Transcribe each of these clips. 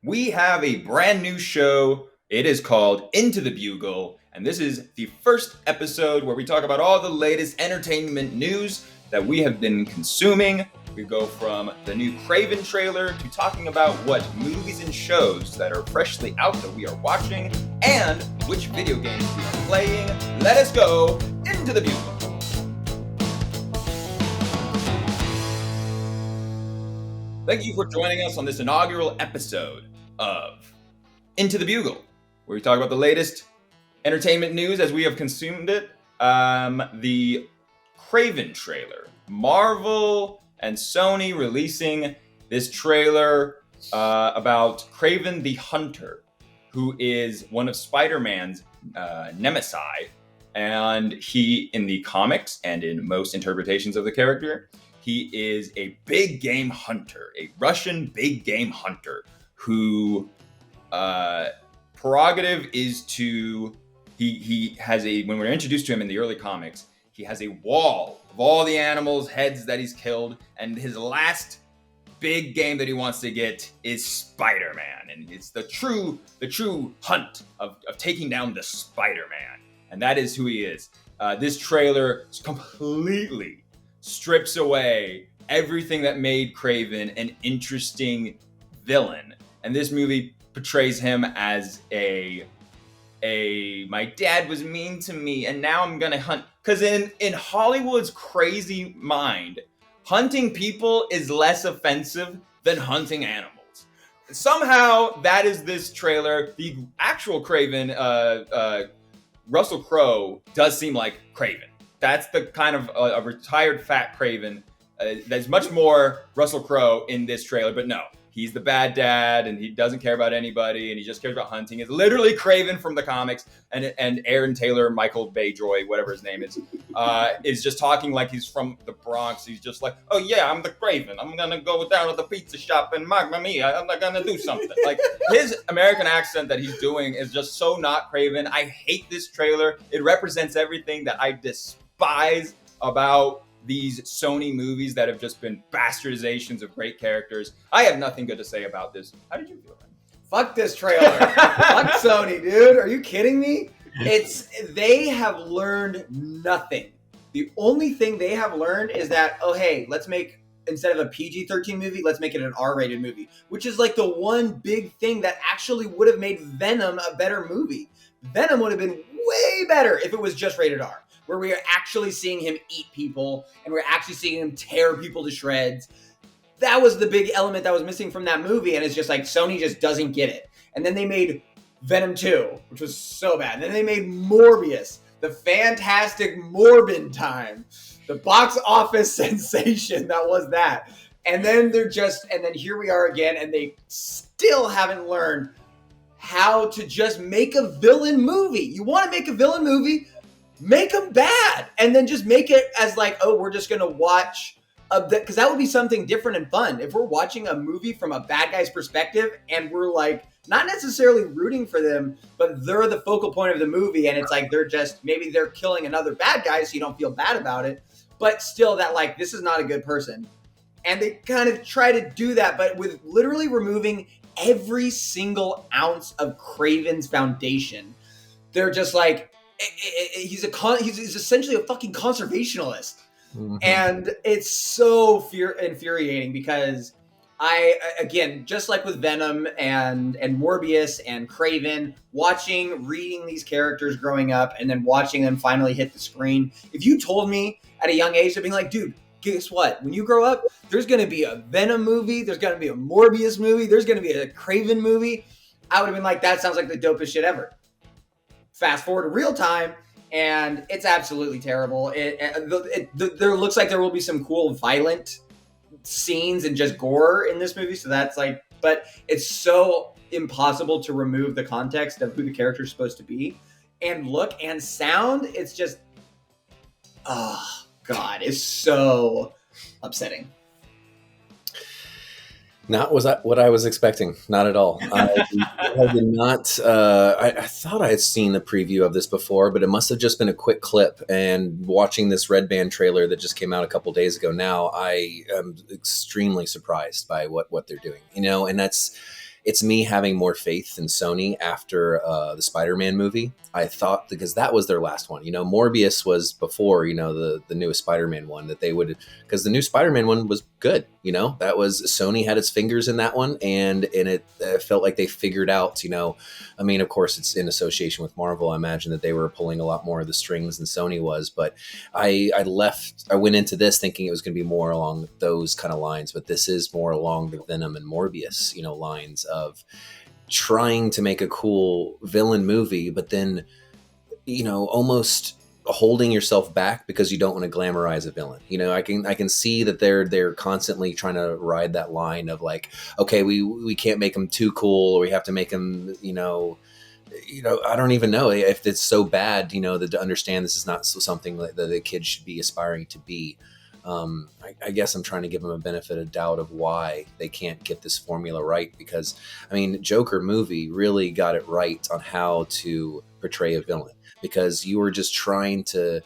we have a brand new show. It is called Into the Bugle, and this is the first episode where we talk about all the latest entertainment news that we have been consuming. We go from the new Kraven trailer to talking about what movies and shows that are freshly out that we are watching, and which video games we are playing. Let us go into the Bugle. Thank you for joining us on this inaugural episode of Into the Bugle, where we talk about the latest entertainment news as we have consumed it. The Kraven trailer. Marvel and Sony releasing this trailer about Kraven the Hunter, who is one of Spider-Man's nemesis. And he, in the comics and in most interpretations of the character, he is a big game hunter, a Russian big game hunter who prerogative is to, he has a, when we're introduced to him in the early comics, he has a wall of all the animals' heads that he's killed, and his last big game that he wants to get is Spider-Man, and it's the true hunt of taking down the Spider-Man, and that is who he is. This trailer completely strips away everything that made Kraven an interesting villain. And this movie portrays him as a my dad was mean to me and now I'm gonna hunt. Because in Hollywood's crazy mind, hunting people is less offensive than hunting animals. Somehow that is this trailer. The actual Kraven, Russell Crowe, does seem like Kraven. That's the kind of a retired fat Kraven. There's much more Russell Crowe in this trailer, but no, he's the bad dad, and he doesn't care about anybody, and he just cares about hunting. It's literally Kraven from the comics, and Aaron Taylor, Michael Bayjoy, whatever his name is just talking like he's from the Bronx. He's just like, oh yeah, I'm the Kraven. I'm gonna go down to the pizza shop and mamma mia, I'm gonna do something. Like his American accent that he's doing is just so not Kraven. I hate this trailer. It represents everything that I despise about these Sony movies that have just been bastardizations of great characters. I have nothing good to say about this. How did you feel, man? Fuck this trailer. Fuck Sony, dude. Are you kidding me? They have learned nothing. The only thing they have learned is that, oh, hey, let's make, instead of a PG-13 movie, let's make it an R-rated movie, which is like the one big thing that actually would have made Venom a better movie. Venom would have been way better if it was just rated R, where we are actually seeing him eat people and we're actually seeing him tear people to shreds. That was the big element that was missing from that movie, and it's just like Sony just doesn't get it. And then they made Venom 2, which was so bad. And then they made Morbius, the fantastic Morbin time, the box office sensation that was that. And then and then here we are again, and they still haven't learned how to just make a villain movie. You want to make a villain movie? Make them bad, and then just make it as like, oh, we're just going to watch, because that would be something different and fun. If we're watching a movie from a bad guy's perspective, and we're like, not necessarily rooting for them, but they're the focal point of the movie, and it's like, maybe they're killing another bad guy, so you don't feel bad about it, but still that like, this is not a good person. And they kind of try to do that, but with literally removing every single ounce of Kraven's foundation. They're just like, he's essentially a fucking conservationist. Mm-hmm. And it's so infuriating because again, just like with Venom and Morbius and Kraven, reading these characters growing up and then watching them finally hit the screen. If you told me at a young age, I'd be like, dude, guess what? When you grow up, there's going to be a Venom movie. There's going to be a Morbius movie. There's going to be a Kraven movie. I would have been like, that sounds like the dopest shit ever. Fast forward to real time, and it's absolutely terrible. There looks like there will be some cool violent scenes and just gore in this movie. So that's like, but it's so impossible to remove the context of who the character is supposed to be and look and sound. It's just, oh God, it's so upsetting. Not what I was expecting. Not at all. I did not. I thought I had seen the preview of this before, but it must have just been a quick clip. And watching this Red Band trailer that just came out a couple days ago now, I am extremely surprised by what they're doing. You know, and it's me having more faith in Sony after the Spider-Man movie. I thought, because that was their last one. Morbius was before, the newest Spider-Man one, that they would, because the new Spider-Man one was good. That was, Sony had its fingers in that one, and it felt like they figured out, of course it's in association with Marvel. I imagine that they were pulling a lot more of the strings than Sony was, but I went into this thinking it was going to be more along those kind of lines, but this is more along the Venom and Morbius, lines of trying to make a cool villain movie, but then, almost holding yourself back because you don't want to glamorize a villain. I can see that they're constantly trying to ride that line of like, okay, we can't make them too cool, or we have to make them, I don't even know if it's so bad, that to understand this is not something that the kids should be aspiring to be. I guess I'm trying to give them a benefit of doubt of why they can't get this formula right, because Joker movie really got it right on how to portray a villain, because you were just trying to,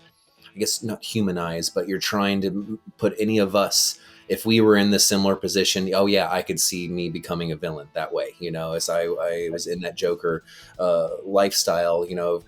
I guess not humanize, but you're trying to put any of us, if we were in this similar position, oh yeah, I could see me becoming a villain that way, as I was in that Joker lifestyle,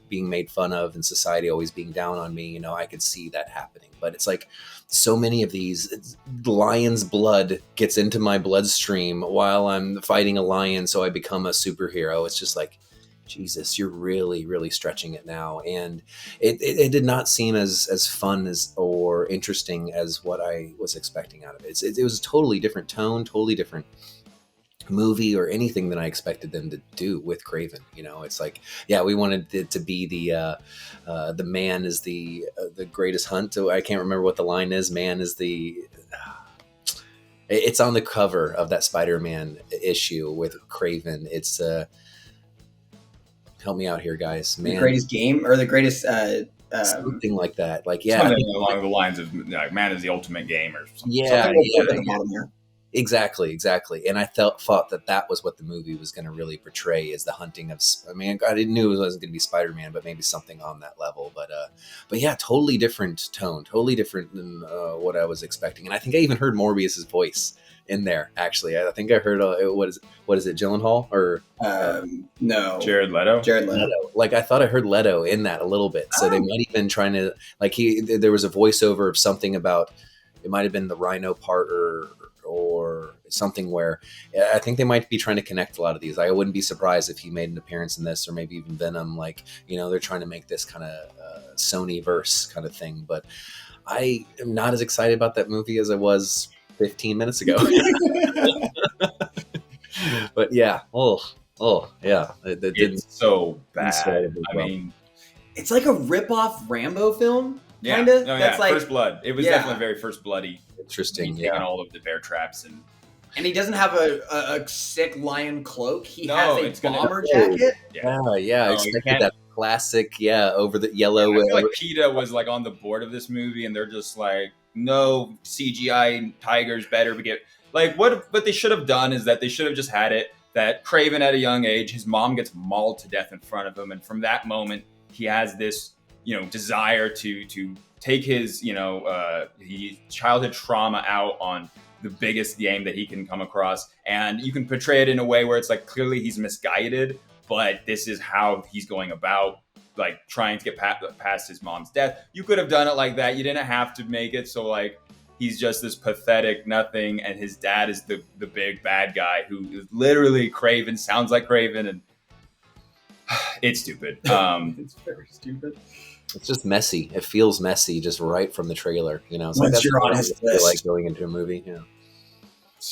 being made fun of and society always being down on me, I could see that happening. But it's like, so many of these, lion's blood gets into my bloodstream while I'm fighting a lion, so I become a superhero. It's just like, Jesus, you're really, really stretching it now. And it did not seem as fun or interesting as what I was expecting out of it. It was a totally different tone, totally different movie or anything than I expected them to do with Kraven. It's like, yeah, we wanted it to be the man is the greatest hunt. I can't remember what the line is. Man is the... it's on the cover of that Spider-Man issue with Kraven. It's... help me out here, guys. Man, the greatest game, or the greatest something like that. Like, yeah, something along the lines of like, man is the ultimate game, or something. Yeah, yeah. Exactly. And I thought that was what the movie was going to really portray, is the hunting of. I didn't knew it wasn't going to be Spider-Man, but maybe something on that level. But yeah, totally different tone, totally different than what I was expecting. And I think I even heard Morbius's voice in there. Actually, I think I heard what is it, Gyllenhaal or no, Jared Leto. Like, I thought I heard Leto in that a little bit. So they might have been trying to, like, there was a voiceover of something about, it might have been the Rhino part or something, where I think they might be trying to connect a lot of these. I wouldn't be surprised if he made an appearance in this, or maybe even Venom. Like, they're trying to make this kind of Sony verse kind of thing. But I am not as excited about that movie as I was 15 minutes ago. But yeah, yeah, it's so bad. It's like a rip-off Rambo film. Yeah, kinda. No, That's like First Blood. It was definitely very First Bloody. Interesting. Taking all of the bear traps, and he doesn't have a sick lion cloak. He has a bomber jacket. Yeah. I expected that classic. Yeah, over the yellow. I feel like PETA was like on the board of this movie, and they're just like, no CGI tigers better get like what they should have done is that they should have just had it that Kraven at a young age, his mom gets mauled to death in front of him, and from that moment he has this desire to take his childhood trauma out on the biggest game that he can come across, and you can portray it in a way where it's like clearly he's misguided, but this is how he's going about like trying to get past his mom's death. You could have done it like that. You didn't have to make it so like he's just this pathetic nothing, and his dad is the big bad guy who is literally Kraven, sounds like Kraven, and it's stupid. It's very stupid. It's just messy. It feels messy just right from the trailer. It's Once you're on his list, like going into a movie. Yeah.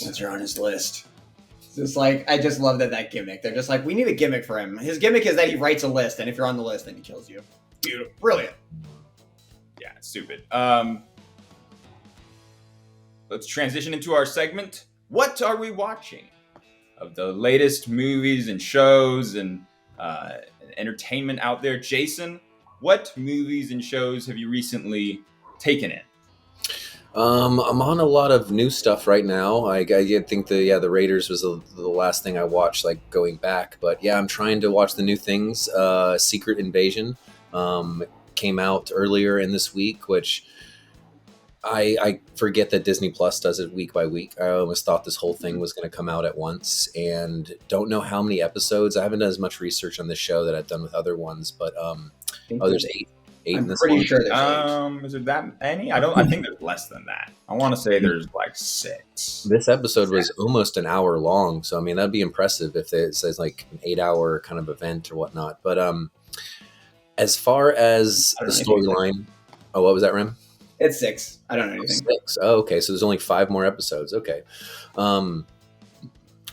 Once you're on his list. It's just like, I just love that gimmick. They're just like, we need a gimmick for him. His gimmick is that he writes a list, and if you're on the list, then he kills you. Beautiful. Brilliant. Yeah, it's stupid. Let's transition into our segment. What are we watching? Of the latest movies and shows and entertainment out there. Jason, what movies and shows have you recently taken in? I'm on a lot of new stuff right now. I think the Raiders was the last thing I watched, like going back. But yeah, I'm trying to watch the new things. Secret Invasion came out earlier in this week, which I forget that Disney Plus does it week by week. I almost thought this whole thing was going to come out at once, and don't know how many episodes. I haven't done as much research on this show that I've done with other ones, but there's eight I'm in this pretty one. sure there's 8. Is it that any? I think there's less than that. I want to say there's like 6. This episode was almost an hour long, so I mean that'd be impressive if it says like an 8-hour kind of event or whatnot. But as far as the storyline, what was that, Rem? It's 6. I don't know anything. 6. Oh, okay. So there's only 5 more episodes. Okay.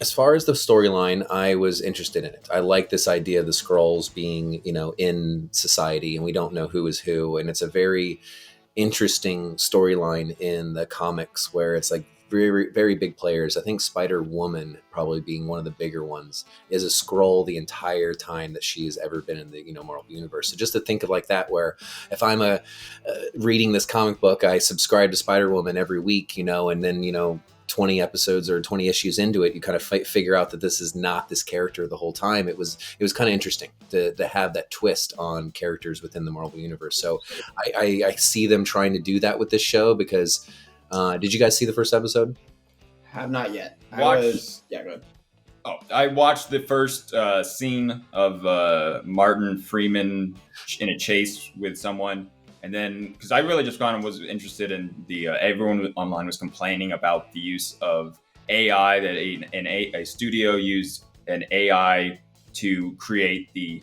As far as the storyline, I was interested in it. I like this idea of the Skrulls being, in society, and we don't know who is who. And it's a very interesting storyline in the comics where it's like very, very big players. I think Spider-Woman probably being one of the bigger ones is a Skrull the entire time that she has ever been in the Marvel universe. So just to think of like that, where if I'm reading this comic book, I subscribe to Spider-Woman every week, and then 20 episodes or 20 issues into it, you kind of figure out that this is not this character the whole time. It was kind of interesting to have that twist on characters within the Marvel universe. So I see them trying to do that with this show because. Did you guys see the first episode? Have not yet. Go ahead. Oh, I watched the first scene of Martin Freeman in a chase with someone, and then because I really just was interested in the everyone online was complaining about the use of AI, that a studio used an AI to create the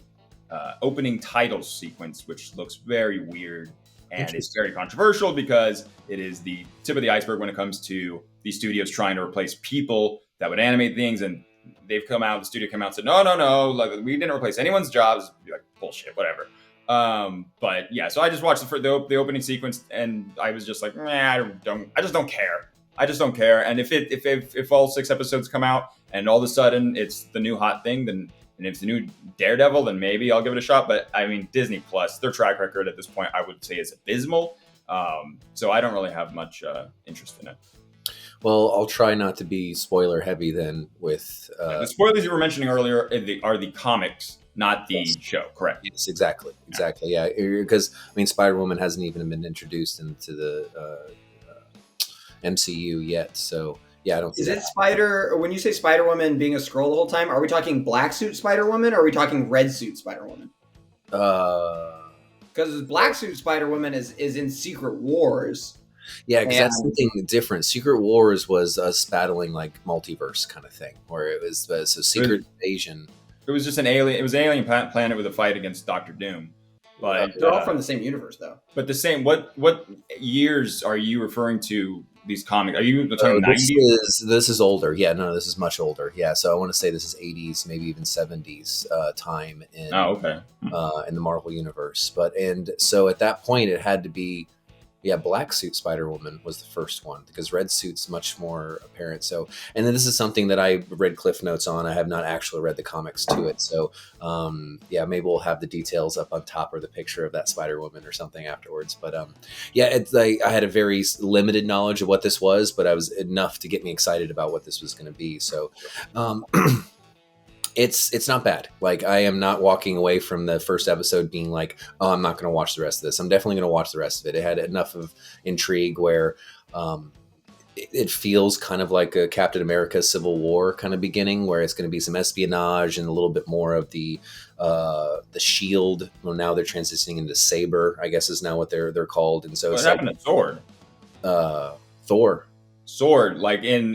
opening title sequence, which looks very weird. And it's very controversial because it is the tip of the iceberg when it comes to these studios trying to replace people that would animate things. And the studio came out and said, no, like we didn't replace anyone's jobs. Like, bullshit, whatever. But yeah, so I just watched the opening sequence and I was just like, I just don't care. And if all 6 episodes come out and all of a sudden it's the new hot thing, and if it's the new Daredevil, then maybe I'll give it a shot. But I mean, Disney Plus, their track record at this point, I would say is abysmal. So I don't really have much interest in it. Well, I'll try not to be spoiler heavy then with... the spoilers you were mentioning earlier are the comics, not the show, correct? Yes, exactly. Yeah, because, I mean, Spider-Woman hasn't even been introduced into the MCU yet, so... Yeah, I don't. Is it when you say Spider-Woman being a Skrull the whole time, are we talking black suit Spider-Woman or are we talking red suit Spider-Woman? Because black suit Spider-Woman is in Secret Wars. Yeah, because that's something different. Secret Wars was us battling like multiverse kind of thing, where it was Secret Invasion. It was just an alien. It was an alien planet with a fight against Doctor Doom. But they're all from the same universe, though. But the same. What years are you referring to? These comics, are you talking 90s? This is older. Yeah, no, this is much older. Yeah, so I want to say this is 80s, maybe even 70s time in in the Marvel universe. And so at that point, it had to be, black suit Spider-Woman was the first one because red suit's much more apparent. So, and then this is something that I read cliff notes on. I have not actually read the comics to it. So, maybe we'll have the details up on top or the picture of that Spider-Woman or something afterwards. But it's like I had a very limited knowledge of what this was, but I was enough to get me excited about what this was going to be. So, It's not bad. Like, I am not walking away from the first episode being like, oh, I'm not going to watch the rest of this. I'm definitely going to watch the rest of it. It had enough of intrigue where it feels kind of like a Captain America Civil War kind of beginning, where it's going to be some espionage and a little bit more of the shield. Well, now they're transitioning into Saber, I guess is now what they're called. And so what happened to Sword? Thor. Sword, like in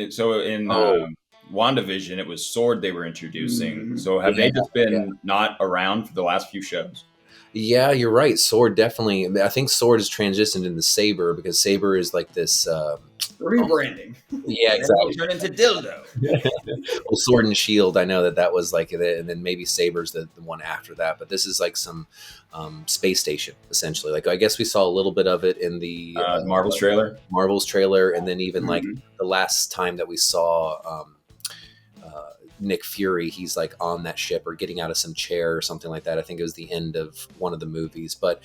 WandaVision, it was Sword they were introducing. Mm-hmm. So have they just been not around for the last few shows? Yeah, you're right. Sword definitely. I think Sword has transitioned into Saber because Saber is like this rebranding. Yeah, exactly. Turn into dildo. Well, Sword and Shield, I know that was like it, and then maybe Saber's the one after that. But this is like some space station essentially. Like I guess we saw a little bit of it in the Marvel's trailer, and then even like the last time that we saw. Nick Fury, he's like on that ship or getting out of some chair or something like that. I think it was the end of one of the movies. But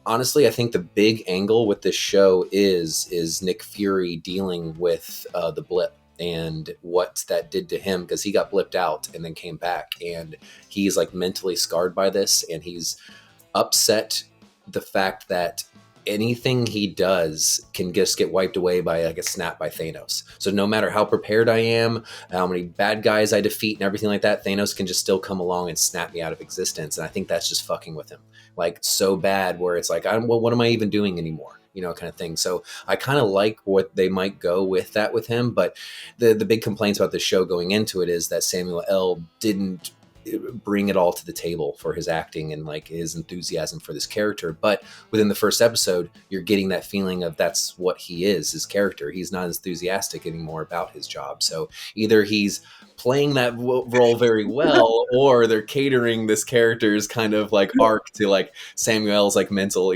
honestly, I think the big angle with this show is Nick Fury dealing with the blip and what that did to him, because he got blipped out and then came back, and he's like mentally scarred by this, and he's upset the fact that anything he does can just get wiped away by like a snap by Thanos. So no matter how prepared I am, how many bad guys I defeat and everything like that, Thanos can just still come along and snap me out of existence. And I think that's just fucking with him, like so bad where it's like, well, what am I even doing anymore? You know, kind of thing. So I kind of like what they might go with that with him. But the big complaints about the show going into it is that Samuel L. didn't bring it all to the table for his acting and like his enthusiasm for this character. But within the first episode, you're getting that feeling of that's what he is, his character. He's not enthusiastic anymore about his job. So either he's playing that role very well, or they're catering this character's kind of like arc to like Samuel's like mental,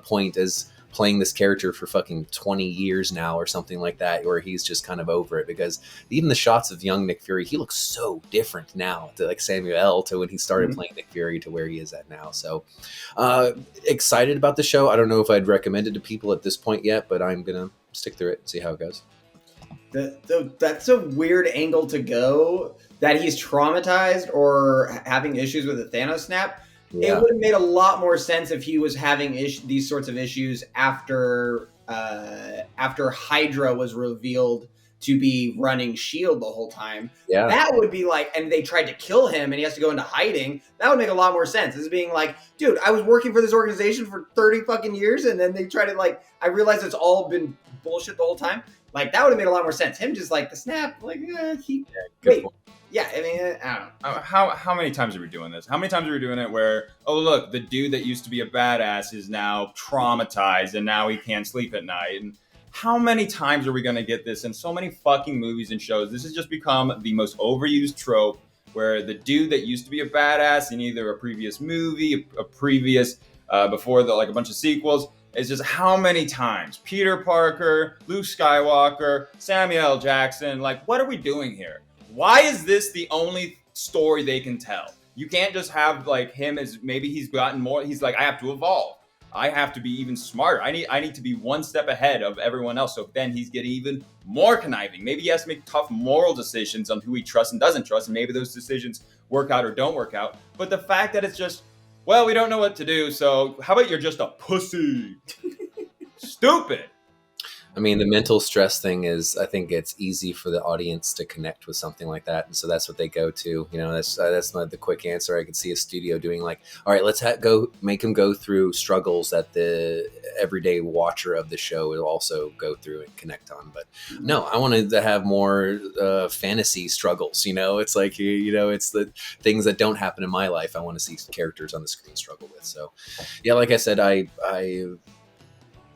point as playing this character for fucking 20 years now or something like that, where he's just kind of over it. Because even the shots of young Nick Fury, he looks so different now to like Samuel L. to when he started playing Nick Fury to where he is at now. So excited about the show. I don't know if I'd recommend it to people at this point yet, but I'm gonna stick through it and see how it goes. That's a weird angle to go, that he's traumatized or having issues with the Thanos snap. Yeah. It would have made a lot more sense if he was having these sorts of issues after Hydra was revealed to be running S.H.I.E.L.D. the whole time. Yeah. That would be like, and they tried to kill him and he has to go into hiding. That would make a lot more sense. As being like, dude, I was working for this organization for 30 fucking years and then they try to like, I realized it's all been bullshit the whole time. Like, that would have made a lot more sense. Him just like the snap, like, wait. Yeah, I mean, I don't know. How many times are we doing this? How many times are we doing it where, oh, look, the dude that used to be a badass is now traumatized and now he can't sleep at night? And how many times are we going to get this in so many fucking movies and shows? This has just become the most overused trope where the dude that used to be a badass in either a previous movie, a previous, before the like a bunch of sequels, is just how many times? Peter Parker, Luke Skywalker, Samuel L. Jackson, like, what are we doing here? Why is this the only story they can tell? You can't just have like him as maybe he's gotten more. He's like, I have to evolve. I have to be even smarter. I need to be one step ahead of everyone else. So then he's getting even more conniving. Maybe he has to make tough moral decisions on who he trusts and doesn't trust. And maybe those decisions work out or don't work out. But the fact that it's just, well, we don't know what to do. So how about you're just a pussy? Stupid. I mean, the mental stress thing is, I think it's easy for the audience to connect with something like that. And so that's what they go to. That's not the quick answer. I could see a studio doing like, all right, let's make him go through struggles that the everyday watcher of the show will also go through and connect on. But no, I wanted to have more fantasy struggles. It's like, it's the things that don't happen in my life. I want to see characters on the screen struggle with. So yeah, like I said,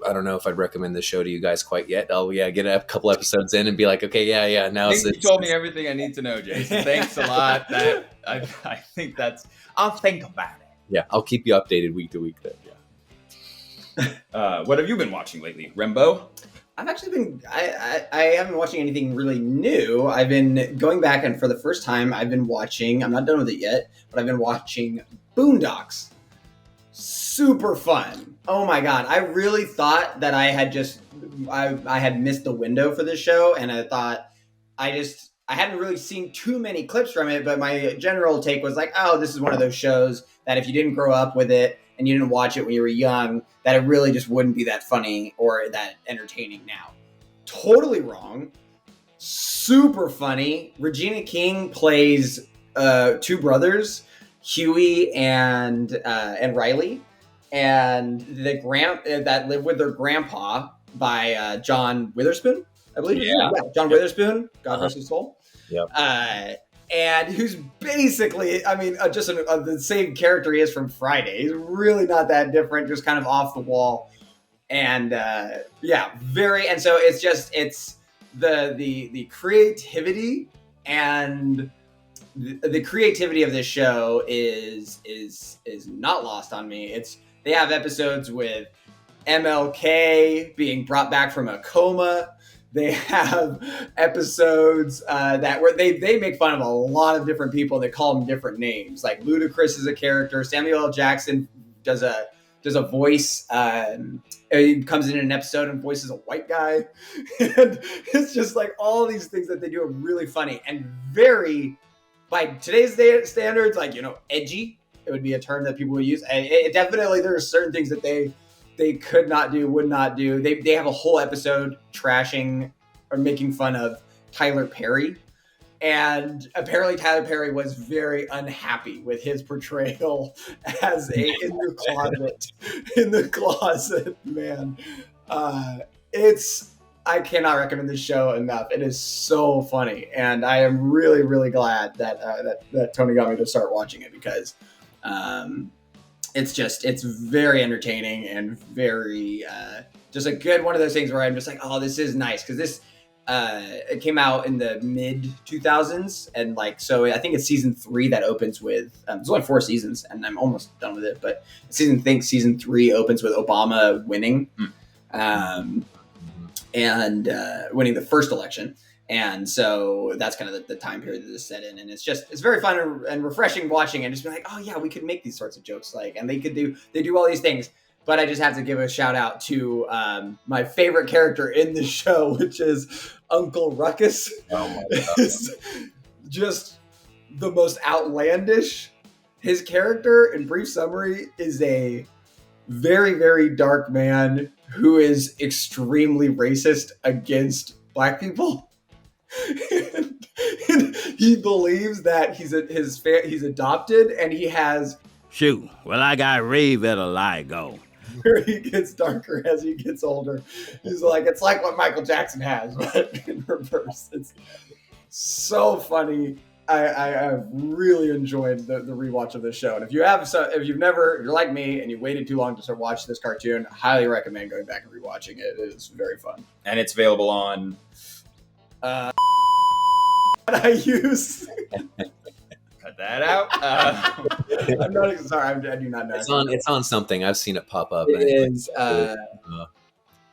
I don't know if I'd recommend this show to you guys quite yet. I'll get a couple episodes in and be like, okay, yeah. Now you told me everything I need to know, Jason. Thanks a lot. I think I'll think about it. Yeah, I'll keep you updated week to week then. Yeah. What have you been watching lately, Rembo? I've actually been. I haven't been watching anything really new. I've been going back, and for the first time, I've been watching. I'm not done with it yet, but I've been watching Boondocks. Super fun. Oh my god, I really thought that I had missed the window for this show, and I thought I hadn't really seen too many clips from it, but my general take was like, oh, this is one of those shows that if you didn't grow up with it and you didn't watch it when you were young, that it really just wouldn't be that funny or that entertaining now. Totally wrong. Super funny. Regina King plays two brothers, Huey and Riley. And that live with their grandpa by John Witherspoon, I believe. Yeah, John Witherspoon. God rest his soul. Yep. And who's basically, I mean, just the same character he is from Friday. He's really not that different, just kind of off the wall. And very. And so it's the creativity and the creativity of this show is not lost on me. They have episodes with MLK being brought back from a coma. They have episodes where they make fun of a lot of different people. They call them different names. Like Ludacris is a character. Samuel L. Jackson does a voice. He comes in an episode and voices a white guy. And it's just like all these things that they do are really funny and very, by today's standards, like, edgy. It would be a term that people would use. And it definitely, there are certain things that they they could not do, would not do. They have a whole episode trashing or making fun of Tyler Perry. And apparently Tyler Perry was very unhappy with his portrayal as in the closet man. I cannot recommend this show enough. It is so funny, and I am really, really glad that Tony got me to start watching it because it's very entertaining and very just a good one of those things where I'm just like, oh, this is nice because this. It came out in the mid 2000s, and so I think it's season 3 that opens with. There's only 4 seasons, and I'm almost done with it. But season 3 opens with Obama winning, and winning the first election, and so that's kind of the time period that is set in, and it's very fun and refreshing watching, and just be like, oh yeah, we could make these sorts of jokes, and they do all these things. But I just have to give a shout out to my favorite character in the show, which is Uncle Ruckus. Oh my God. Just the most outlandish. His character, in brief summary, is a very, very dark man who is extremely racist against Black people. and he believes that he's adopted, and he has. Shoot, well, I got Rave at a lie go. Where he gets darker as he gets older. He's like, it's like what Michael Jackson has, but in reverse. It's so funny. I've really enjoyed the rewatch of this show. And if you're like me and you waited too long to start watching this cartoon, I highly recommend going back and rewatching it. It is very fun. And it's available on I use. Cut that out. I'm not sorry. I do not know. It's on something. I've seen it pop up. It is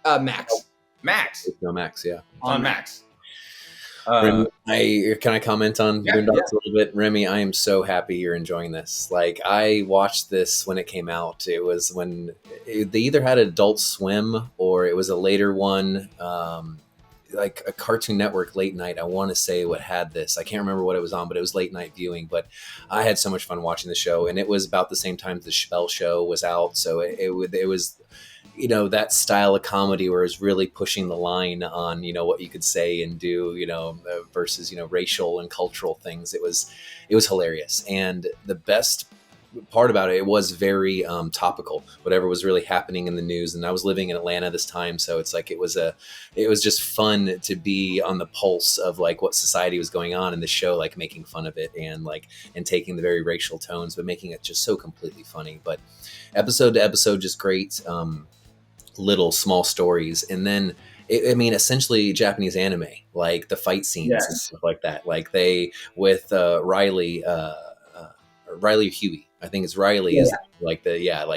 Max. Max. No, Max, yeah. On Max. Remy, can I comment on Boondocks a little bit? Remy, I am so happy you're enjoying this. I watched this when it came out. It was when they either had Adult Swim or it was a later one. A Cartoon Network late night, I want to say what had this. I can't remember what it was on, but it was late night viewing. But I had so much fun watching the show, and it was about the same time the Chappelle Show was out. So it was, that style of comedy where it's really pushing the line on, what you could say and do, versus, racial and cultural things. It was hilarious. And the best part about it was very topical, whatever was really happening in the news. And I was living in Atlanta this time, so it's it was just fun to be on the pulse of what society was going on in the show, making fun of it and taking the very racial tones, but making it just so completely funny. But episode to episode, just great little small stories. And then essentially Japanese anime, the fight scenes and stuff like that. They with Riley Huey. I think it's Riley is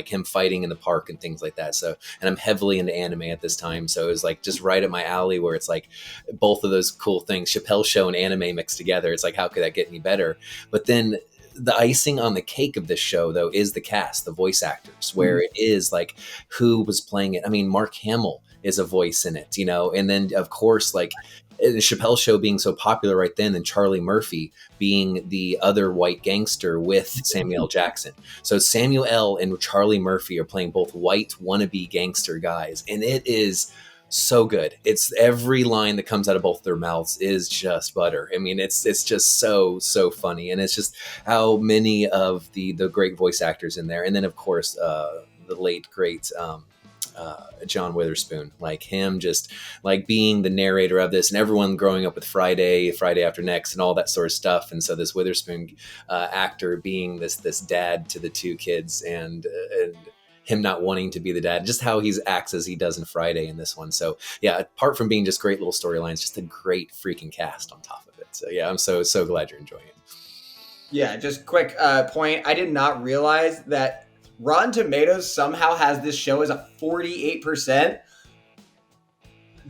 him fighting in the park and things like that. So, and I'm heavily into anime at this time. So it was just right up my alley where it's both of those cool things, Chappelle Show and anime mixed together. It's how could that get any better? But then the icing on the cake of this show though is the cast, the voice actors, where it is who was playing it. I mean, Mark Hamill is a voice in it, and then of course, the Chappelle Show being so popular right then, and Charlie Murphy being the other white gangster with Samuel L. Jackson. So Samuel L. and Charlie Murphy are playing both white wannabe gangster guys, and it is so good. It's every line that comes out of both their mouths is just butter. I mean, it's just so funny, and it's just how many of the great voice actors in there, and then of course the late great John Witherspoon, him just being the narrator of this, and everyone growing up with Friday After Next and all that sort of stuff. And so this Witherspoon actor being this dad to the two kids, and him not wanting to be the dad, just how he acts as he does in Friday in this one. So yeah, apart from being just great little storylines, just a great freaking cast on top of it. So yeah, I'm so glad you're enjoying it. Yeah, just quick point. I did not realize that Rotten Tomatoes somehow has this show as a 48%.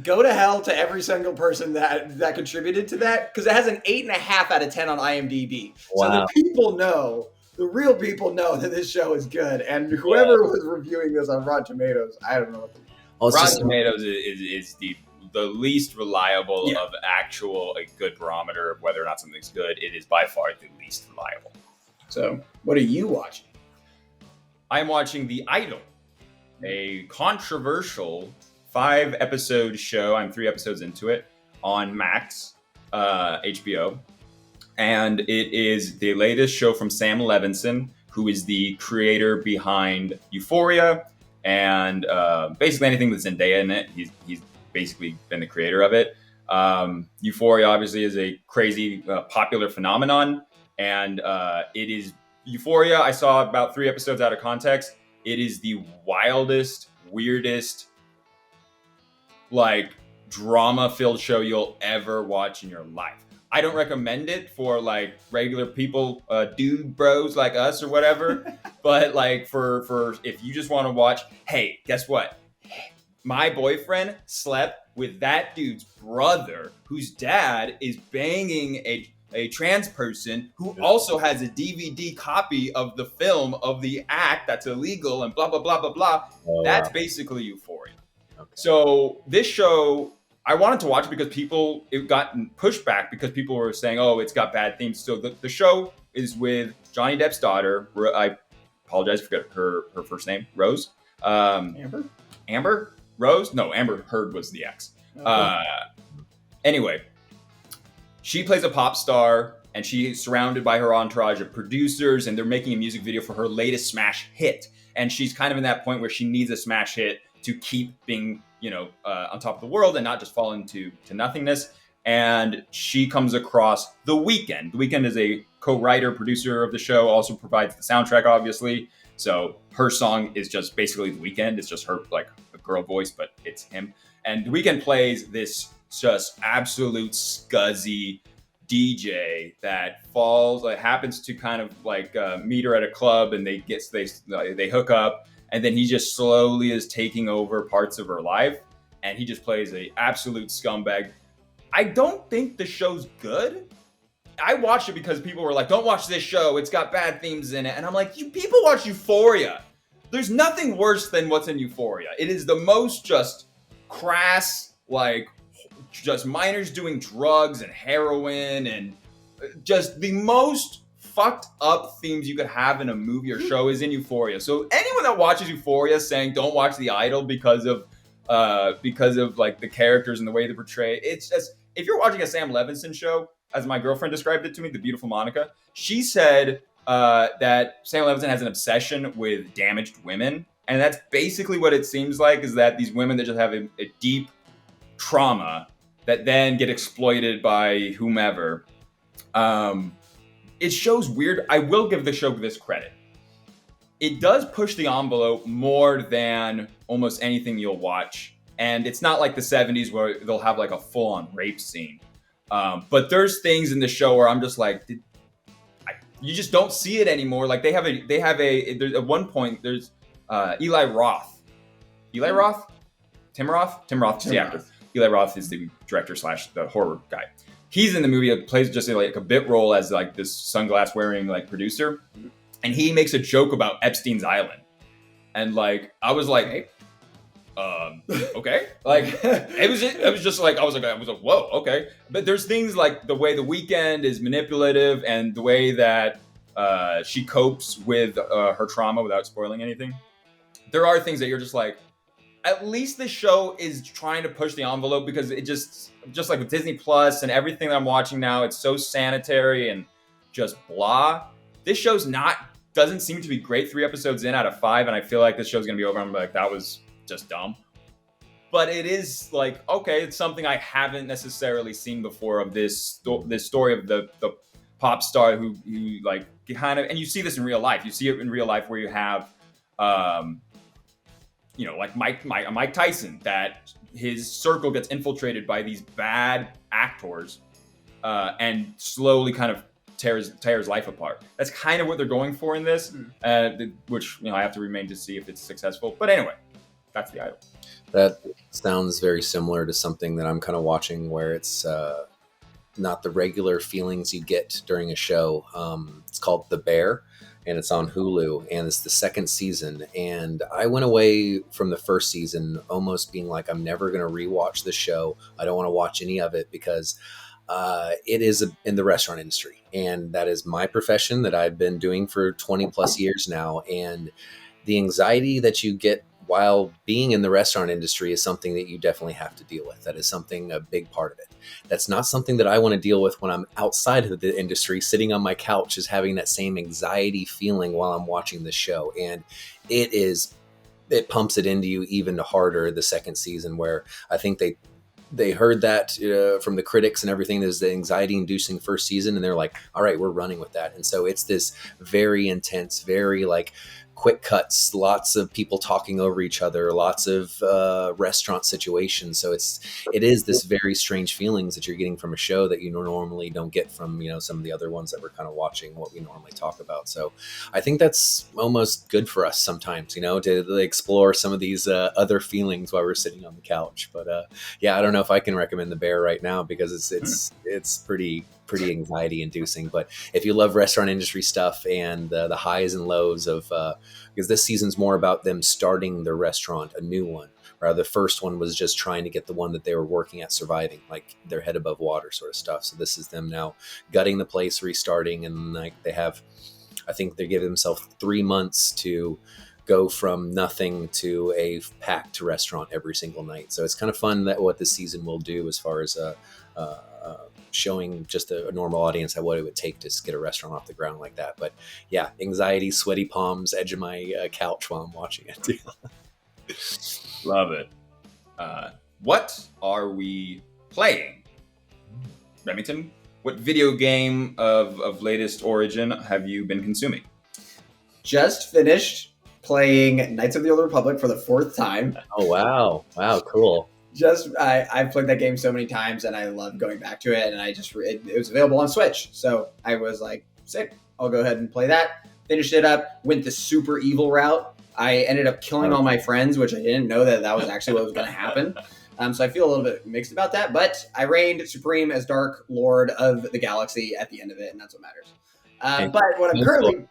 Go to hell to every single person that contributed to that, because it has an 8.5 out of 10 on IMDb. Wow. So the real people know that this show is good. And whoever was reviewing this on Rotten Tomatoes, I don't know what Rotten Tomatoes is the least reliable of actual a good barometer of whether or not something's good. It is by far the least reliable. So what are you watching? I'm watching The Idol. a controversial 5-episode show. I'm 3 episodes into it on Max, HBO. And it is the latest show from Sam Levinson, who is the creator behind Euphoria and basically anything with Zendaya in it. He's basically been the creator of it. Euphoria obviously is a crazy popular phenomenon, and it is Euphoria. I saw about 3 episodes out of context. It is the wildest, weirdest, like drama-filled show you'll ever watch in your life. I don't recommend it for like regular people, dude bros like us or whatever. But like for if you just want to watch, hey, guess what? My boyfriend slept with that dude's brother, whose dad is banging a trans person who also has a DVD copy of the film of the act that's illegal and blah, blah, blah, blah, blah. Oh, That's wow. basically Euphoria. Okay. So this show, I wanted to watch it because it got pushed back because people were saying, oh, it's got bad themes. So the show is with Johnny Depp's daughter. I apologize, I forget her first name, Rose. Amber? Rose? No, Amber Heard was the ex. Okay. Anyway, she plays a pop star and she's surrounded by her entourage of producers, and they're making a music video for her latest smash hit. And she's kind of in that point where she needs a smash hit to keep being, on top of the world and not just fall into nothingness. And she comes across The Weeknd. The Weeknd is a co-writer, producer of the show, also provides the soundtrack, obviously. So her song is just basically The Weeknd. It's just her, like a girl voice, but it's him. And The Weeknd plays this just absolute scuzzy DJ that happens to kind of like meet her at a club, and they hook up, and then he just slowly is taking over parts of her life, and he just plays a absolute scumbag. I don't think the show's good. I watched it because people were like, don't watch this show, it's got bad themes in it. And I'm like, you people watch Euphoria. There's nothing worse than what's in Euphoria. It is the most just crass, like just minors doing drugs and heroin and just the most fucked up themes you could have in a movie or show is in Euphoria. So anyone that watches Euphoria saying don't watch The Idol because of like the characters and the way they portray it, it's just, if you're watching a Sam Levinson show, as my girlfriend described it to me, the beautiful Monica, she said that Sam Levinson has an obsession with damaged women. And that's basically what it seems like, is that these women that just have a deep trauma that then get exploited by whomever. It shows weird. I will give the show this credit. It does push the envelope more than almost anything you'll watch. And it's not like the 70s where they'll have like a full-on rape scene. But there's things in the show where I'm just like, you just don't see it anymore. Like there's at one point, there's Eli Roth. Eli Roth? Tim Roth is the actor. Eli Roth is the director / the horror guy. He's in the movie, plays just like a bit role as like this sunglass wearing like producer. And he makes a joke about Epstein's Island. And like, I was like, okay. Like, it was just like, I was like, whoa, okay. But there's things like the way The Weeknd is manipulative and the way that she copes with her trauma without spoiling anything. There are things that you're just like, at least the show is trying to push the envelope, because it just like with Disney Plus and everything that I'm watching now, it's so sanitary and just blah. This show's doesn't seem to be great 3 episodes in out of 5, and I feel like this show's gonna be over. I'm like, that was just dumb. But it is like, okay, it's something I haven't necessarily seen before, of this story of the pop star who like kind of, and you see this in real life. You see it in real life where you have, like Mike Tyson, that his circle gets infiltrated by these bad actors, and slowly kind of tears life apart. That's kind of what they're going for in this, which I have to remain to see if it's successful. But anyway, that's The Idol. That sounds very similar to something that I'm kind of watching, where it's not the regular feelings you get during a show. It's called The Bear, and it's on Hulu, and it's the 2nd season. And I went away from the 1st season almost being like, I'm never going to rewatch the show. I don't want to watch any of it, because it is in the restaurant industry, and that is my profession that I've been doing for 20 plus years now. And the anxiety that you get while being in the restaurant industry is something that you definitely have to deal with. That is something, a big part of it. That's not something that I want to deal with when I'm outside of the industry, sitting on my couch, is having that same anxiety feeling while I'm watching the show. And it pumps it into you even harder the second season, where I think they heard that from the critics and everything. There's the anxiety inducing first season, and they're like, all right, we're running with that. And so it's this very intense, very like quick cuts, lots of people talking over each other, lots of restaurant situations. So it is this very strange feelings that you're getting from a show that you normally don't get from, some of the other ones that we're kind of watching, what we normally talk about. So I think that's almost good for us sometimes, to explore some of these other feelings while we're sitting on the couch. But yeah, I don't know if I can recommend The Bear right now, because it's pretty anxiety inducing. But if you love restaurant industry stuff and the highs and lows of because this season's more about them starting their restaurant, a new one, where the first one was just trying to get the one that they were working at surviving, like their head above water sort of stuff. So this is them now gutting the place, restarting, and like I think they give themselves 3 months to go from nothing to a packed restaurant every single night. So it's kind of fun that what this season will do as far as showing just a normal audience what it would take to get a restaurant off the ground like that. But yeah, anxiety, sweaty palms, edge of my couch while I'm watching it. Love it. What are we playing? Remington, what video game of latest origin have you been consuming? Just finished playing Knights of the Old Republic for the 4th time. Oh, wow, cool. I've played that game so many times, and I love going back to it, and it was available on Switch, so I was like, sick, I'll go ahead and play that. Finished it up, went the super evil route. I ended up killing all my friends, which I didn't know that was actually what was going to happen. So I feel a little bit mixed about that, but I reigned supreme as Dark Lord of the Galaxy at the end of it, and that's what matters. But what I'm currently...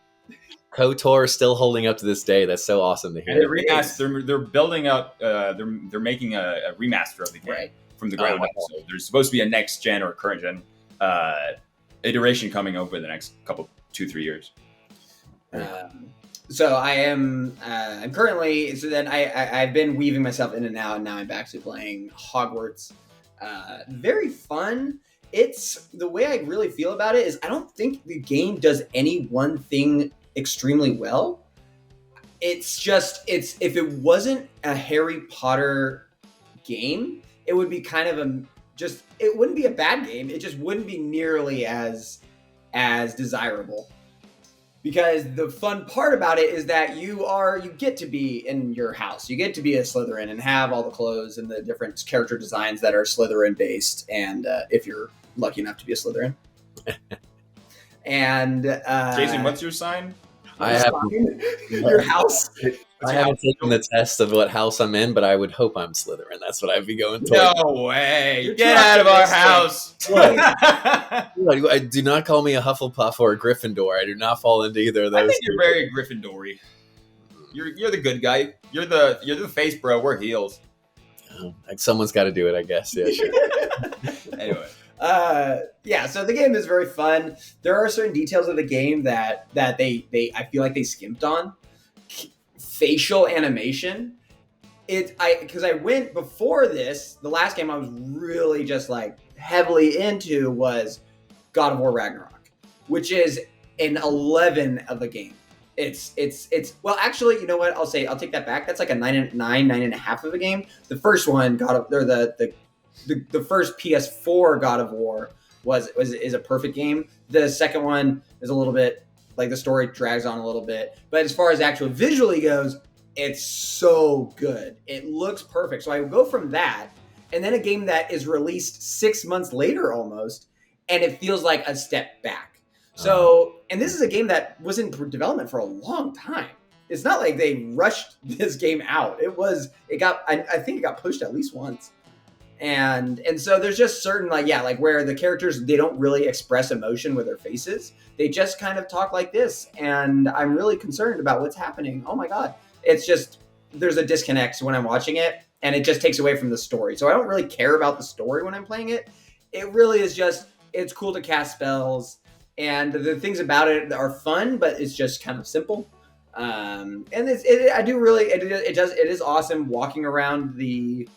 KOTOR is still holding up to this day. That's so awesome to hear. They're building up. They're making a remaster of the game from the ground up. So there's supposed to be a next gen or current gen iteration coming over the next 2-3 years. So I am. I'm currently. So then I've been weaving myself in and out, and now I'm back to playing Hogwarts. Very fun. It's the way I really feel about it is I don't think the game does any one thing extremely well. It's if it wasn't a Harry Potter game, it would be kind of it wouldn't be a bad game. It just wouldn't be nearly as desirable. Because the fun part about it is that you get to be in your house. You get to be a Slytherin and have all the clothes and the different character designs that are Slytherin based. And if you're lucky enough to be a Slytherin. And Jason, what's your sign? Your house. I haven't taken the test of what house I'm in, but I would hope I'm Slytherin. That's what I'd be going towards. No way! Get out of our house! I do not call me a Hufflepuff or a Gryffindor. I do not fall into either of those. I think you're very Gryffindory. You're the good guy. You're the face bro. We're heels. Someone's got to do it, I guess. Yeah, sure. Anyway. So the game is very fun. There are certain details of the game that they I feel like they skimped on. Facial animation. Because I went before this, the last game I was really just like heavily into was God of War Ragnarok, which is an 11 of a game. It's well, actually, you know what? I'll take that back. That's like a 9.5 of a game. The first one, the first PS4 God of War is a perfect game. The second one is a little bit like the story drags on a little bit, but as far as actual visually goes, it's so good. It looks perfect. So I would go from that, and then a game that is released 6 months later almost, and it feels like a step back. So, and this is a game that was in development for a long time. It's not like they rushed this game out. I think it got pushed at least once. And so there's just certain where the characters, they don't really express emotion with their faces. They just kind of talk like this. And I'm really concerned about what's happening. Oh my God. It's just, there's a disconnect when I'm watching it, and it just takes away from the story. So I don't really care about the story when I'm playing it. It really is just, it's cool to cast spells, and the things about it are fun, but it's just kind of simple. It is awesome walking around the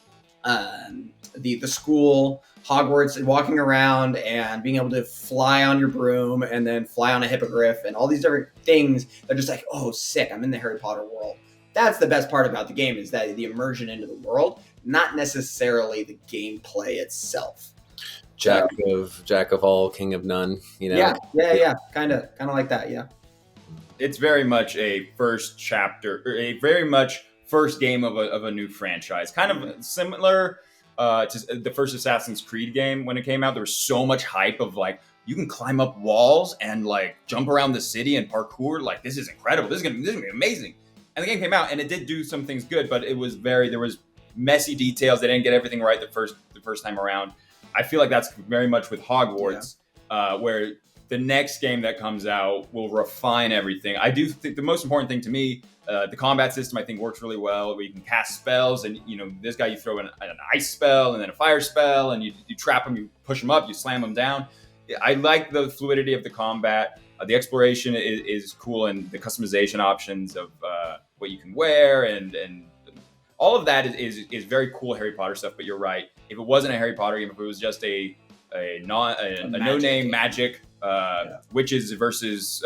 school, Hogwarts, and walking around and being able to fly on your broom and then fly on a hippogriff and all these different things. They're just like, oh, sick! I'm in the Harry Potter world. That's the best part about the game, is that the immersion into the world, not necessarily the gameplay itself. Jack of all, king of none. Yeah, kind of like that. Yeah, it's very much a first chapter, or a very much first game of a new franchise. Kind of similar to the first Assassin's Creed game when it came out. There was so much hype of like, you can climb up walls and like jump around the city and parkour. Like, this is incredible. This is gonna be amazing. And the game came out and it did do some things good, but there was messy details. They didn't get everything right the first time around. I feel like that's very much with Hogwarts, where the next game that comes out will refine everything. I do think the most important thing to me, the combat system, I think works really well, where you can cast spells, and this guy, you throw an ice spell and then a fire spell, and you trap him, you push him up, you slam him down. I like the fluidity of the combat. The exploration is cool, and the customization options of what you can wear and all of that is very cool Harry Potter stuff. But you're right. If it wasn't a Harry Potter game, if it was just a no-name magic witches versus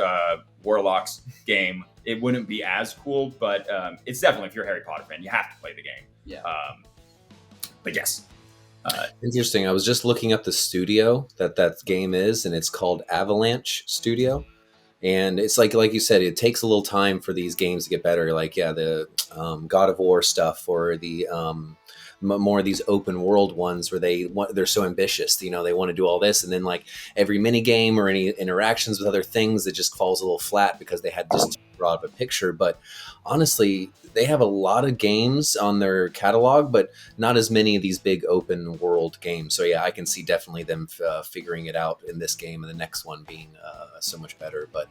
warlocks game, it wouldn't be as cool. But it's definitely, if you're a Harry Potter fan, you have to play the game. Yeah. But yes. Interesting. I was just looking up the studio that game is, and it's called Avalanche Studio. And it's like you said, it takes a little time for these games to get better. Like, the God of War stuff, or the more of these open world ones where they're so ambitious. They want to do all this, and then like every mini game or any interactions with other things, it just falls a little flat because they had just too broad of a picture. But honestly, they have a lot of games on their catalog, but not as many of these big open world games. So yeah, I can see definitely them figuring it out in this game, and the next one being so much better. But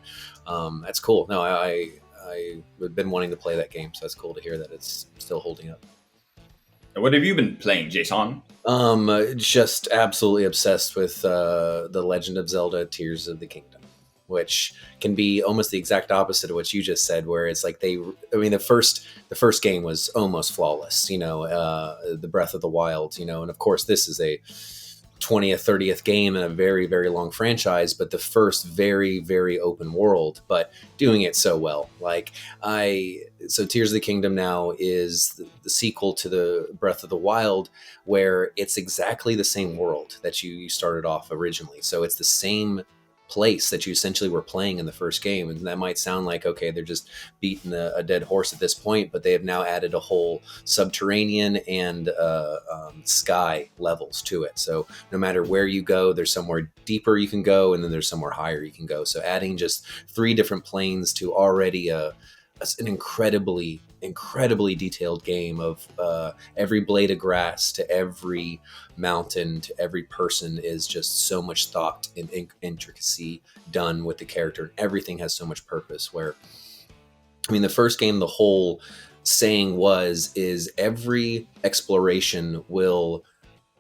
that's cool. No, I've been wanting to play that game, so that's cool to hear that it's still holding up. What have you been playing, Jason? Just absolutely obsessed with The Legend of Zelda: Tears of the Kingdom, which can be almost the exact opposite of what you just said, where it's like the first game was almost flawless, the Breath of the Wild, and of course this is a 20th, 30th game in a very, very long franchise, but the first very, very open world, but doing it so well. So Tears of the Kingdom now is the sequel to the Breath of the Wild, where it's exactly the same world that you started off originally. So it's the same place that you essentially were playing in the first game, and that might sound like, okay, they're just beating a dead horse at this point, but they have now added a whole subterranean and sky levels to it. So no matter where you go, there's somewhere deeper you can go, and then there's somewhere higher you can go. So adding just 3 different planes to already an incredibly detailed game of every blade of grass to every mountain to every person is just so much thought and intricacy done with the character. Everything has so much purpose, where the first game, the whole saying is every exploration will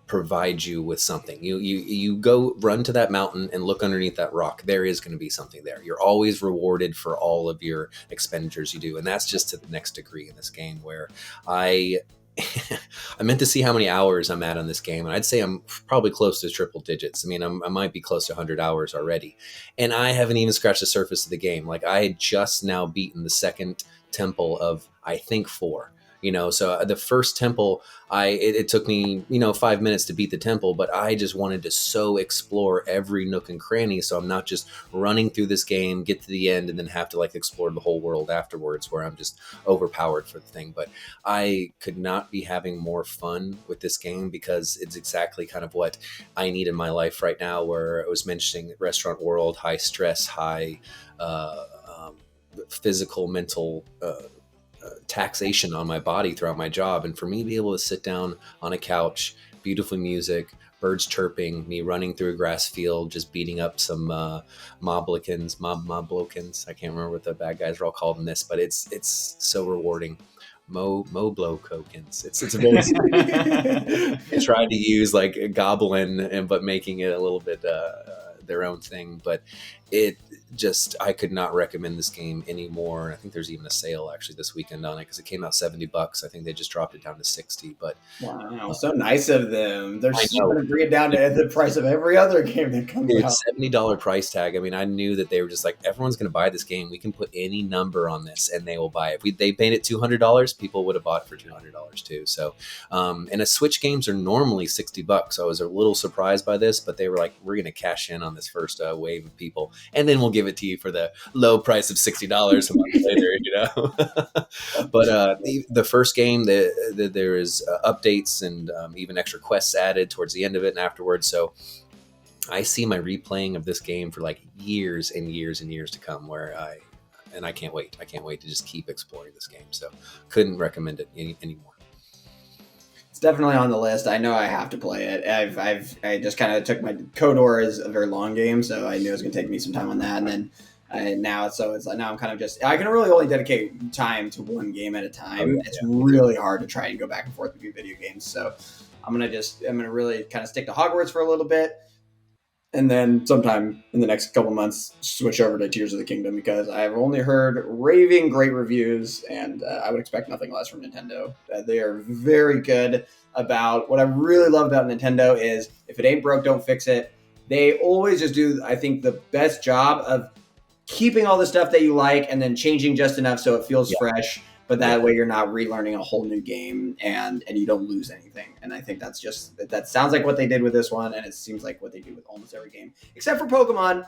provide you with something. You go run to that mountain and look underneath that rock. There is going to be something there. You're always rewarded for all of your expenditures you do, and that's just to the next degree in this game, where I meant to see how many hours I'm at on this game, and I'd say I'm probably close to triple digits. I might be close to 100 hours already, and I haven't even scratched the surface of the game. Like, I had just now beaten the second temple of, I think, 4. So the first temple, it took me 5 minutes to beat the temple, but I just wanted to so explore every nook and cranny, so I'm not just running through this game, get to the end, and then have to explore the whole world afterwards, where I'm just overpowered for the thing. But I could not be having more fun with this game, because it's exactly kind of what I need in my life right now, where I was mentioning restaurant world, high stress, high physical, mental taxation on my body throughout my job, and for me to be able to sit down on a couch, beautiful music, birds chirping, me running through a grass field, just beating up some moblokins, I can't remember what the bad guys are all called in this, but it's so rewarding. Moblokins. It's a very I tried to use a goblin, but making it a little bit their own thing, but it just, I could not recommend this game anymore. I think there's even a sale actually this weekend on it because it came out $70. I think they just dropped it down to 60. But wow, so nice of them. They're I know. going to bring it down to the price of every other game that comes out. It's $70 price tag. I mean, I knew that they were just like, everyone's going to buy this game. We can put any number on this and they will buy it. If they paid it $200, people would have bought it for $200 too. So, and a Switch games are normally $60. I was a little surprised by this, but they were like, we're going to cash in on this first wave of people, and then we'll give it to you for the low price of $60 a month later, you know. But the first game, there is updates and even extra quests added towards the end of it and afterwards. So I see my replaying of this game for like years and years and years to come, and I can't wait. I can't wait to just keep exploring this game. So couldn't recommend it anymore. It's definitely on the list. I know I have to play it. I just kind of took my KOTOR is a very long game, so I knew it was going to take me some time on that. And then now it's like, now I'm kind of just, I can really only dedicate time to one game at a time. It's really hard to try and go back and forth between video games. So I'm going to really kind of stick to Hogwarts for a little bit. And then sometime in the next couple months, switch over to Tears of the Kingdom, because I've only heard raving great reviews, and I would expect nothing less from Nintendo. They are very good about, what I really love about Nintendo is, if it ain't broke, don't fix it. They always just do, I think, the best job of keeping all the stuff that you like and then changing just enough so it feels fresh. But that way you're not relearning a whole new game and you don't lose anything. And I think that sounds like what they did with this one, and it seems like what they do with almost every game. Except for Pokemon.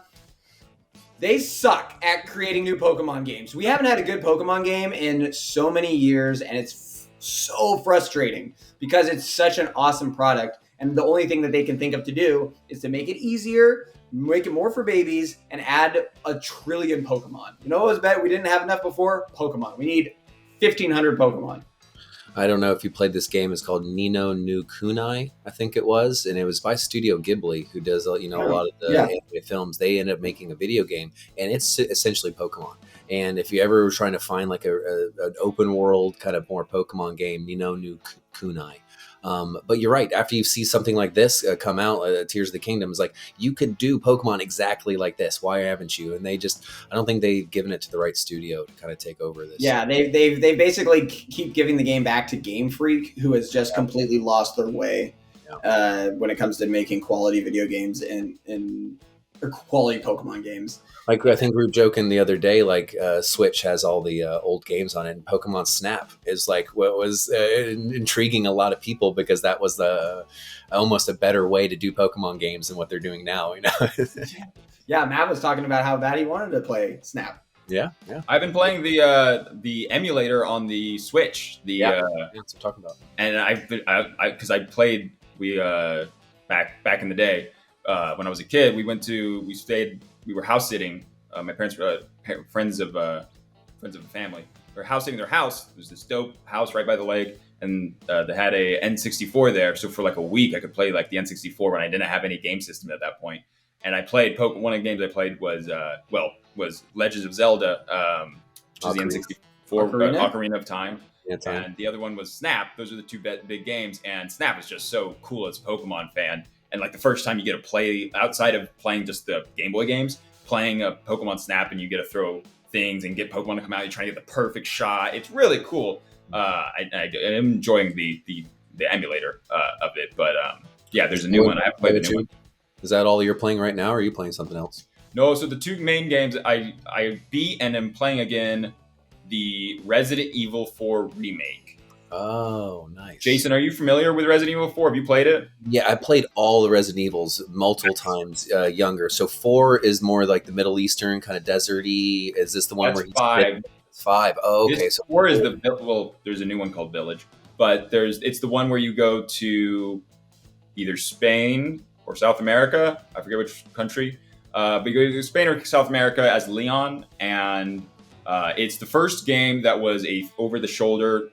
They suck at creating new Pokemon games. We haven't had a good Pokemon game in so many years, and it's so frustrating because it's such an awesome product. And the only thing that they can think of to do is to make it easier, make it more for babies, and add a trillion Pokemon. You know what was bad? We didn't have enough before? Pokemon. We need 1,500 Pokemon. I don't know if you played this game. It's called Ni no Kunai, I think it was, and it was by Studio Ghibli, who does a lot of the anime films. They ended up making a video game, and it's essentially Pokemon. And if you ever were trying to find like an open world kind of more Pokemon game, Ni no Kunai. But you're right. After you see something like this come out, Tears of the Kingdom, is like, you could do Pokemon exactly like this. Why haven't you? And I don't think they've given it to the right studio to kind of take over this. Yeah, they basically keep giving the game back to Game Freak, who has just completely lost their way when it comes to making quality video games or quality Pokemon games. Like, I think we were joking the other day, like Switch has all the old games on it, and Pokemon Snap is like what was intriguing a lot of people, because that was almost a better way to do Pokemon games than what they're doing now. You know? Yeah, Matt was talking about how bad he wanted to play Snap. Yeah. I've been playing the emulator on the Switch. That's what I'm talking about. And because I played back in the day when I was a kid. We were house sitting. My parents were friends of a family. They were house sitting their house. It was this dope house right by the lake, and they had a N64 there. So for like a week, I could play like the N64 when I didn't have any game system at that point. And I played one of the games I played was Legends of Zelda, which is the N64 Ocarina of Time. And the other one was Snap. Those are the two big games. And Snap is just so cool as a Pokemon fan. And like the first time you get to play, outside of playing just the Game Boy games, playing a Pokemon Snap, and you get to throw things and get Pokemon to come out. You're trying to get the perfect shot. It's really cool. I'm enjoying the emulator of it. But there's a new one. I have played the new one. Is that all you're playing right now, or are you playing something else? No, so the two main games I beat and am playing again, the Resident Evil 4 Remake. Oh, nice. Jason, are you familiar with Resident Evil 4? Have you played it? Yeah, I played all the Resident Evils multiple times younger. So 4 is more like the Middle Eastern, kind of deserty. Is this the one where he's 5? 5. Oh, okay. So 4 is there's a new one called Village, but it's the one where you go to either Spain or South America. I forget which country. But you go to Spain or South America as Leon, and it's the first game that was a over-the-shoulder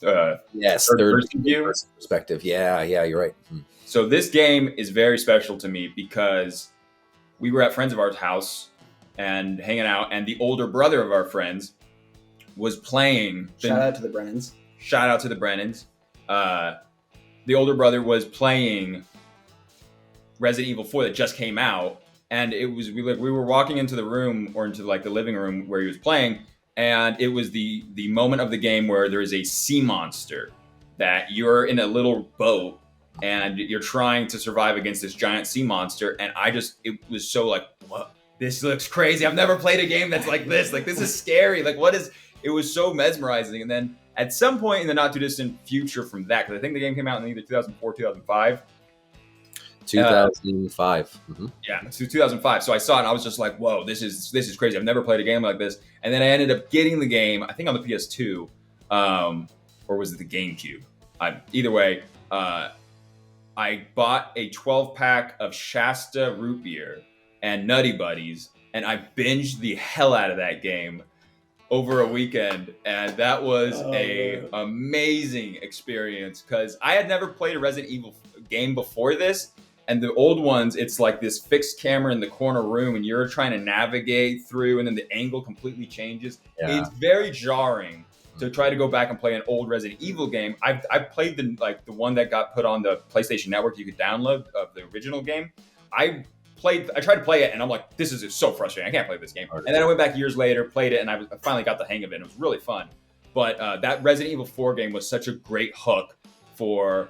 third view perspective. Yeah, you're right. So this game is very special to me because we were at friends of ours' house and hanging out, and the older brother of our friends was playing. Shout out to the Brennans. The older brother was playing Resident Evil 4 that just came out, and we were walking into the room or into like the living room where he was playing, and it was the moment of the game where there is a sea monster that you're in a little boat and you're trying to survive against this giant sea monster, and it was so like, what? This looks crazy. I've never played a game that's like this. Like, this is scary. Like, what is? It was so mesmerizing. And then at some point in the not too distant future from that, because I think the game came out in either 2004, 2005. 2005. Yeah, it's 2005. So I saw it and I was just like, whoa, this is crazy. I've never played a game like this. And then I ended up getting the game, I think on the PS2, or was it the GameCube? Either way, I bought a 12-pack of Shasta root beer and Nutty Buddies, and I binged the hell out of that game over a weekend, and that was amazing experience because I had never played a Resident Evil game before this, and the old ones, it's like this fixed camera in the corner room, and you're trying to navigate through, and then the angle completely changes. Yeah. It's very jarring to try to go back and play an old Resident Evil game. I've played the one that got put on the PlayStation Network you could download of the original game. I tried to play it, and I'm like, this is so frustrating. I can't play this game. And then I went back years later, played it, and I finally got the hang of it. It was really fun. But that Resident Evil 4 game was such a great hook for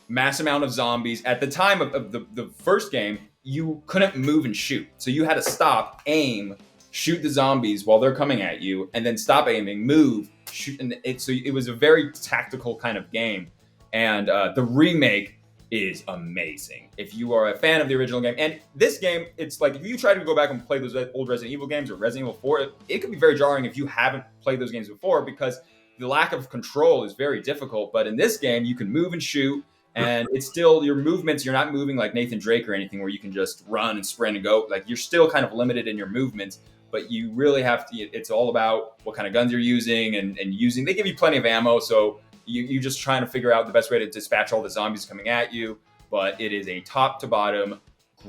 mass amount of zombies. At the time of the first game, you couldn't move and shoot. So you had to stop, aim, shoot the zombies while they're coming at you, and then stop aiming, move, shoot. And so it was a very tactical kind of game. And the remake is amazing if you are a fan of the original game. And this game, it's like if you try to go back and play those old Resident Evil games or Resident Evil 4, it can be very jarring if you haven't played those games before because the lack of control is very difficult. But in this game, you can move and shoot, and it's still your movements. You're not moving like Nathan Drake or anything where you can just run and sprint and go. Like, you're still kind of limited in your movements, but you really have to. It's all about what kind of guns you're using and using. They give you plenty of ammo, so you're just trying to figure out the best way to dispatch all the zombies coming at you. But it is a top to bottom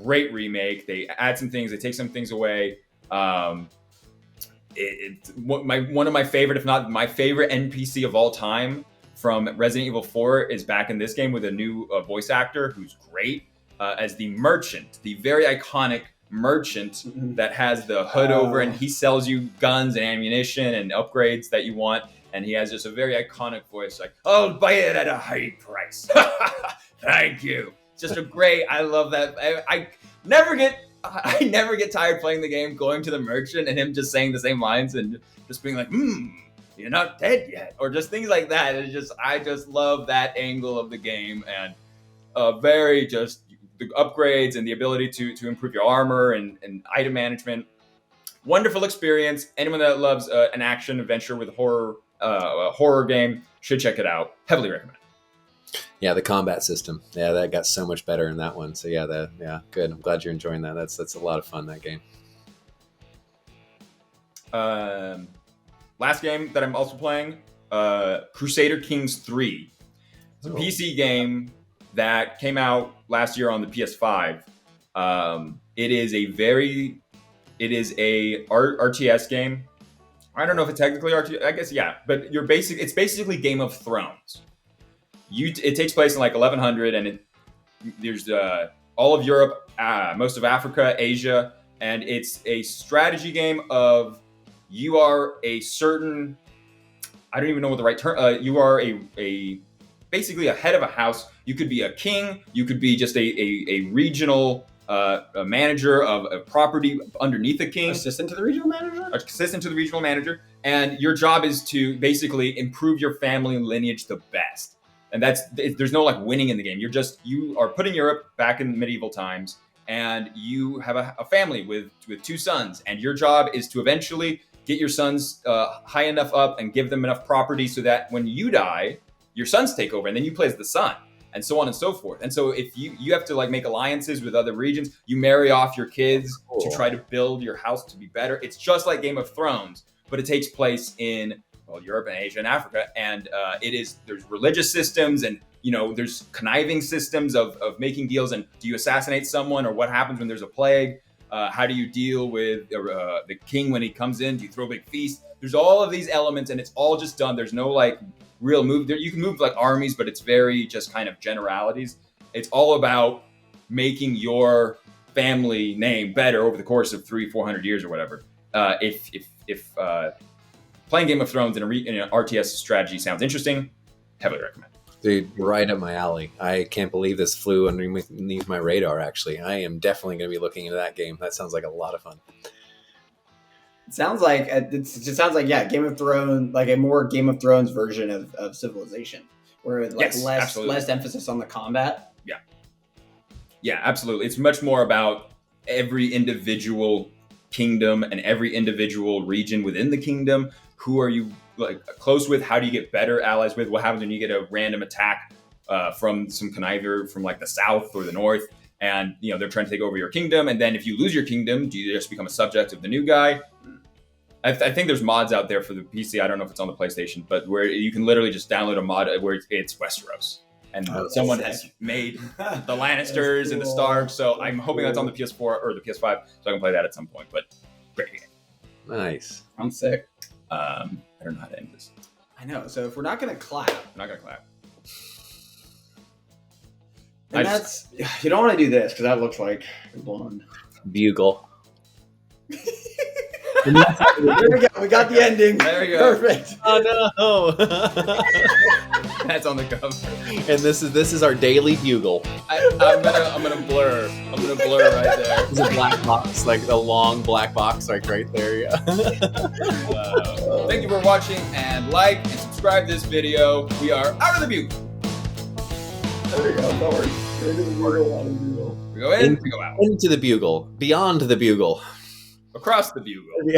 great remake. They add some things, they take some things away. One of my favorite, if not my favorite NPC of all time from Resident Evil 4 is back in this game with a new voice actor who's great as the merchant, the very iconic merchant that has the hood over, and he sells you guns and ammunition and upgrades that you want. And he has just a very iconic voice, like, "I'll buy it at a high price." Thank you. Just a great. I love that. I never get tired playing the game, going to the merchant and him just saying the same lines and just being like, "You're not dead yet," or just things like that. I just love that angle of the game, and very just the upgrades and the ability to improve your armor and item management. Wonderful experience. Anyone that loves an action adventure with a horror game should check it out. Heavily recommend. Yeah, the combat system. Yeah, that got so much better in that one. So yeah, good. I'm glad you're enjoying that. That's a lot of fun, that game. Last game that I'm also playing, Crusader Kings 3. It's a PC game that came out last year on the PS5. It is a RTS game. I don't know if it's technically RTS. I guess yeah, but it's basically Game of Thrones. It takes place in like 1100, and there's all of Europe, most of Africa, Asia, and it's a strategy game of you are a certain. I don't even know what the right term. You are basically a head of a house. You could be a king. You could be just a regional. A manager of a property underneath a king. Assistant to the regional manager? Assistant to the regional manager. And your job is to basically improve your family lineage the best. And there's no like winning in the game. You are put in Europe back in medieval times, and you have a family with 2 sons. And your job is to eventually get your sons high enough up and give them enough property so that when you die, your sons take over, and then you play as the son. And so on and so forth. And so if you have to like make alliances with other regions, you marry off your kids to try to build your house to be better. It's just like Game of Thrones, but it takes place in Europe and Asia and Africa. And there's religious systems, and there's conniving systems of making deals. And do you assassinate someone, or what happens when there's a plague? How do you deal with the king when he comes in? Do you throw a big feast? There's all of these elements, and it's all just done. There's no like real move there. You can move like armies, but it's very just kind of generalities. It's all about making your family name better over the course of 300-400 years or whatever. If playing Game of Thrones in an RTS strategy sounds interesting, heavily recommend. Dude, right up my alley. I can't believe this flew underneath my radar, actually. I am definitely going to be looking into that game. That sounds like a lot of fun. It sounds like Game of Thrones, like a more Game of Thrones version of Civilization, where it's like less emphasis on the combat. Yeah, absolutely. It's much more about every individual kingdom and every individual region within the kingdom. Who are you like close with? How do you get better allies with? What happens when you get a random attack from some conniver from like the south or the north, and they're trying to take over your kingdom? And then if you lose your kingdom, do you just become a subject of the new guy? I think there's mods out there for the PC. I don't know if it's on the PlayStation, but where you can literally just download a mod where it's Westeros. And someone has made the Lannisters and the Starks, so I'm hoping that's on the PS4 or the PS5, so I can play that at some point. But great game. Nice. I'm sick. I don't know how to end this. I know. So if we're not gonna clap, and you don't want to do this because that looks like you're blonde. Bugle. There we go. We got the ending. There we go. Perfect. Oh no. That's on the cover. And this is our daily Bugle. I'm gonna blur. I'm gonna blur right there. It's a black box, like a long black box, like right there. Yeah. Thank you for watching, and like and subscribe this video. We are out of the Bugle. There we go. Don't worry. Into the Bugle. We go in, we go out. Into the Bugle, beyond the Bugle, Across the Bugle. Yeah.